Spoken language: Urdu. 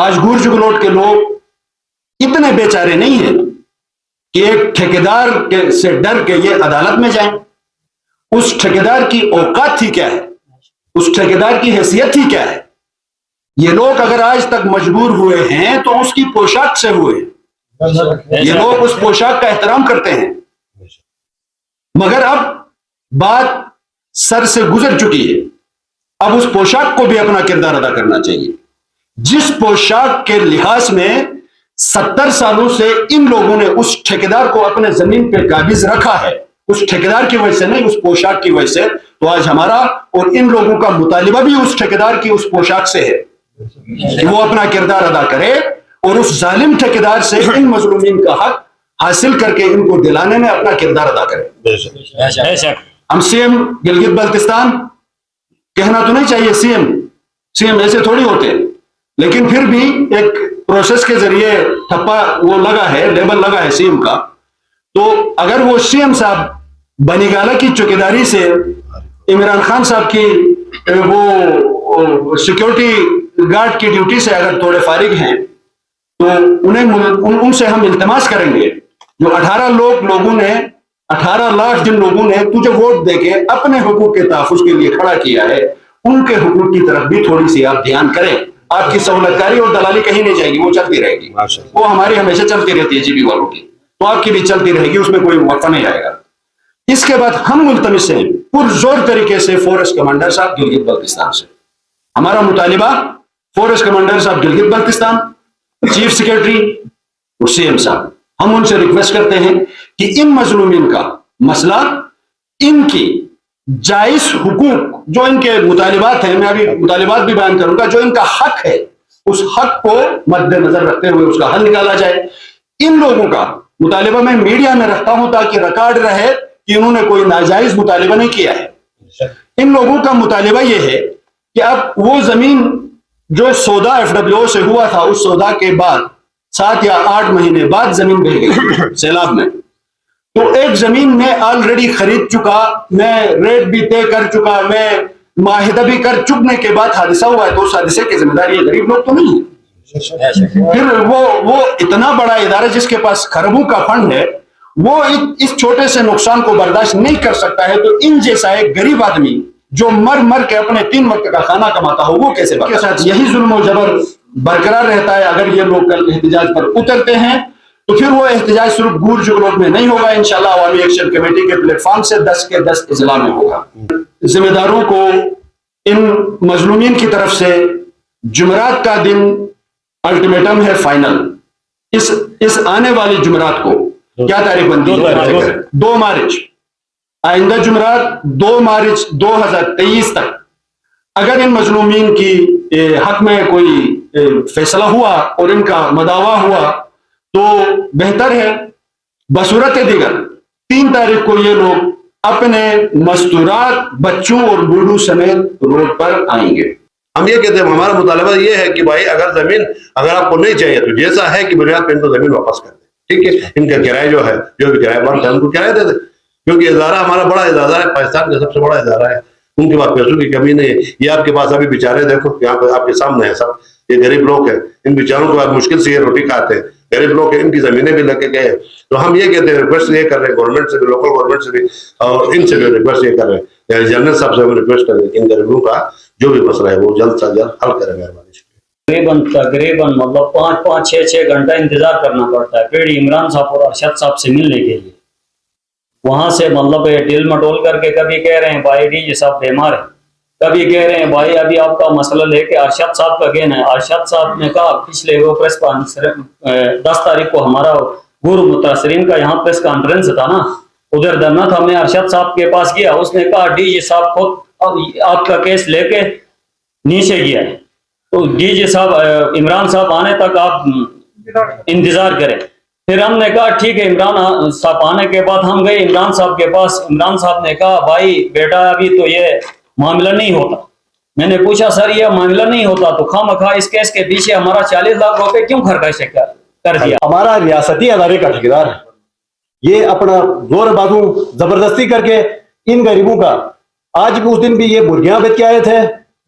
آج گورج گلوٹ کے لوگ اتنے بیچارے نہیں ہیں کہ ایک ٹھیکیدار سے ڈر کے یہ عدالت میں جائیں. اس ٹھیکیدار کی اوقات تھی کیا ہے, اس ٹھیکیدار کی حیثیت تھی کیا ہے. یہ لوگ اگر آج تک مجبور ہوئے ہیں تو اس کی پوشاک سے ہوئے. یہ لوگ اس پوشاک کا احترام کرتے ہیں. مگر اب بات سر سے گزر چکی ہے. اب اس پوشاک کو بھی اپنا کردار ادا کرنا چاہیے. جس پوشاک کے لحاظ میں 70 سالوں سے ان لوگوں نے اس ٹھیکیدار کو اپنے زمین پہ قابض رکھا ہے, اس ٹھیکیدار کی وجہ سے نہیں, اس پوشاک کی وجہ سے, تو آج ہمارا اور ان لوگوں کا مطالبہ بھی اس ٹھیکیدار کی اس پوشاک سے ہے کہ وہ اپنا کردار ادا کرے اور اس ظالم ٹھیکیدار سے ان مظلومین کا حق حاصل کر کے ان کو دلانے میں اپنا کردار ادا کرے. ہم سی ایم گلگت بلتستان, کہنا تو نہیں چاہیے سی ایم ایسے تھوڑی ہوتے, لیکن پھر بھی ایک پروسیس کے ذریعے ٹھپا وہ لگا ہے, لیبل لگا ہے سی ایم کا. تو اگر وہ سی ایم صاحب بنیگالہ کی چوکیداری سے عمران خان صاحب کی وہ سیکیورٹی گارڈ کی ڈیوٹی سے اگر تھوڑے فارغ ہیں تو ان سے ہم التماس کریں گے, جو 18 لاکھ جن لوگوں نے تجھے ووٹ دے کے اپنے حقوق کے تحفظ کے لیے کھڑا کیا ہے, ان کے حقوق کی طرف بھی تھوڑی سی آپ دھیان کریں. آپ کی سہولت کاری اور دلالی کہیں نہیں جائے گی, وہ چلتی رہے گی. وہ ہماری ہمیشہ چلتی رہتی ہے جی بی والوں کی, تو آپ کی بھی چلتی رہے گی, اس میں کوئی وقفہ نہیں آئے گا. اس کے بعد ہم ملتمس ہیں پرزور طریقے سے فورسٹ کمانڈر صاحب گلگت بلتستان سے. ہمارا مطالبہ فورسٹ کمانڈر صاحب گلگت بلتستان, چیف سیکرٹری اور سی ایم صاحب, ہم ان سے ریکویسٹ کرتے ہیں کہ ان مظلومین کا مسئلہ, ان کی جائز حقوق جو ان کے مطالبات ہیں, میں ابھی مطالبات بھی بیان کروں گا, جو ان کا حق ہے اس حق کو مد نظر رکھتے ہوئے اس کا حل نکالا جائے. ان لوگوں کا مطالبہ میں میڈیا میں رکھتا ہوں تاکہ ریکارڈ رہے کہ انہوں نے کوئی ناجائز مطالبہ نہیں کیا ہے. ان لوگوں کا مطالبہ یہ ہے کہ اب وہ زمین جو سودا FWO سے ہوا تھا, اس سودا کے بعد 7 یا 8 مہینے بعد زمین بہ گئی سیلاب میں, تو ایک زمین میں آلریڈی خرید چکا, میں ریٹ بھی طے کر چکا, میں معاہدہ بھی کر چکنے کے بعد حادثہ ہوا ہے, تو اس حادثے کی ذمہ داری یہ غریب لوگ تو نہیں ہے. پھر وہ اتنا بڑا ادارہ جس کے پاس خربوں کا فنڈ ہے, وہ اس چھوٹے سے نقصان کو برداشت نہیں کر سکتا ہے, تو ان جیسا ایک غریب آدمی جو مر کے اپنے 3 وقت کا کھانا کماتا ہو, وہ کیسے کے ساتھ یہی ظلم و جبر برقرار رہتا ہے. اگر یہ لوگ کل احتجاج پر اترتے ہیں تو پھر وہ احتجاج صرف گورج گلوٹ میں نہیں ہوگا, انشاءاللہ عوامی ایکشن کمیٹی کے پلیٹ فارم سے 10 کے 10 اضلاع میں ہوگا. ذمہ داروں کو ان مظلومین کی طرف سے جمعرات کا دن الٹیمیٹم ہے فائنل. اس آنے والی جمعرات کو کیا تاریخ بنتی ہے؟ 2 مارچ. آئندہ جمعرات 2 مارچ 2023 تک اگر ان مظلومین کی حق میں کوئی فیصلہ ہوا اور ان کا مداوا ہوا تو بہتر ہے. بصورت دیگر 3 تاریخ کو یہ لوگ اپنے مستورات بچوں اور بوڑھوں سمیت روڈ پر آئیں گے. ہم یہ کہتے ہیں, ہمارا مطالبہ یہ ہے کہ بھائی اگر آپ کو نہیں چاہیے تو جیسا ہے کہ بنیاد پہ ان کو زمین واپس کر دیں, ٹھیک ہے. ان کا کرایہ جو ہے, جو بھی کرایہ بنتا ہے ان کو کرایہ دے دیں, کیونکہ ادارہ ہمارا بڑا ادارہ ہے, پاکستان کا سب سے بڑا ادارہ ہے. ان کے پاس پیسوں کی کمی نہیں ہے. یہ آپ کے پاس ابھی بیچارے دیکھو یہاں پہ آپ کے سامنے ہیں سب, یہ غریب لوگ ہیں, ان بیچاروں کو آپ مشکل سے یہ روٹی کھاتے ہیں, غریب لوگ ہیں, ان کی زمینیں بھی لگ کے گئے ہیں. تو ہم یہ کہتے ہیں, ریکویسٹ یہ کر رہے ہیں گورنمنٹ سے بھی, لوکل گورنمنٹ سے بھی, اور ان سے بھی ریکویسٹ یہ کر رہے ہیں, جنرل صاحب سے ہم ریکویسٹ کر رہے ہیں کہ ان غریبوں کا جو بھی مسئلہ ہے وہ جلد سے جلد حل کریں. مہربانی تقریباً مطلب 5-6 گھنٹہ انتظار کرنا پڑتا ہے پھر عمران صاحب اور ارشد صاحب سے ملنے کے لیے. وہاں سے مطلب ڈیل مٹول کر کے کبھی کہہ رہے ہیں بھائی DG صاحب بیمار ہے, کبھی کہہ رہے ہیں بھائی ابھی آپ کا مسئلہ لے کے ارشد صاحب کا کہنا ہے. ارشد صاحب نے کہا پچھلے وہ پریس 10 تاریخ کو ہمارا گور متاثرین کا یہاں پریس کانفرنس تھا نا, ادھر دھرنا تھا, میں ارشد صاحب کے پاس گیا, اس نے کہا DG صاحب خود آپ کا کیس لے کے نیچے گیا ہے, تو DG صاحب عمران صاحب آنے تک آپ انتظار کریں. پھر ہم نے کہا ٹھیک ہے. عمران صاحب آنے کے بعد ہم گئے عمران صاحب کے پاس. عمران صاحب نے کہا بھائی بیٹا ابھی تو یہ معاملہ نہیں ہوتا. میں نے پوچھا سر یہ معاملہ نہیں ہوتا تو خواہ اس کیس کے پیچھے ہمارا 40 لاکھ روپے کیوں خرچ کر دیا؟ ہمارا ریاستی ادارے کا ٹھیکیدار ہے, یہ اپنا زور بازو زبردستی کر کے ان غریبوں کا, آج اس دن بھی یہ مرغیاں بیچ کے آئے تھے,